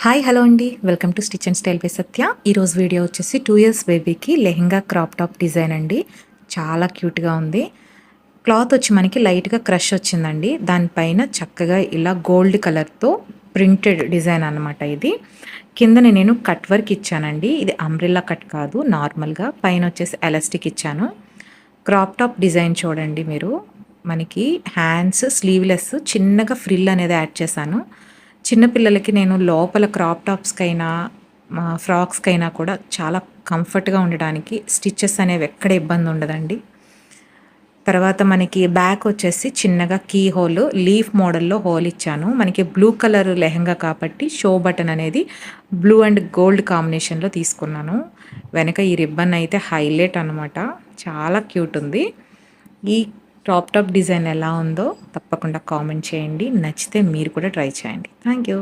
Hi hello అండి, welcome to stitch and style by Satya. ఈరోజు video వచ్చేసి 2 ఇయర్స్ బేబీకి లెహెంగా క్రాప్ టాప్ డిజైన్ అండి. చాలా క్యూట్గా ఉంది. క్లాత్ వచ్చి మనకి లైట్గా క్రష్ వచ్చిందండి. దానిపైన చక్కగా ఇలా గోల్డ్ కలర్తో ప్రింటెడ్ డిజైన్ అనమాట. ఇది కింద నేను కట్ వర్క్ ఇచ్చానండి. ఇది అంబ్రెల్లా కట్ కాదు, నార్మల్గా పైన వచ్చేసి ఎలాస్టిక్ ఇచ్చాను. క్రాప్ టాప్ డిజైన్ చూడండి మీరు. మనకి హ్యాండ్స్ స్లీవ్లెస్ చిన్నగా ఫ్రిల్ అనేది యాడ్ చేశాను. చిన్నపిల్లలకి నేను లోపల క్రాప్ టాప్స్కైనా ఫ్రాక్స్కైనా కూడా చాలా కంఫర్ట్గా ఉండడానికి స్టిచ్చెస్ అనేవి ఎక్కడ ఇబ్బంది ఉండదండి. తర్వాత మనకి బ్యాక్ వచ్చేసి చిన్నగా కీ హోల్ లీఫ్ మోడల్లో హోల్ ఇచ్చాను. మనకి బ్లూ కలర్ లెహంగా కాబట్టి షో బటన్ అనేది బ్లూ అండ్ గోల్డ్ కాంబినేషన్లో తీసుకున్నాను. వెనక ఈ రిబ్బన్ అయితే హైలైట్ అనమాట. చాలా క్యూట్ ఉంది. ఈ టాప్ టాప్ డిజైన్ ఎలా ఉందో తప్పకుండా కామెంట్ చేయండి. నచ్చితే మీరు కూడా ట్రై చేయండి. Thank you.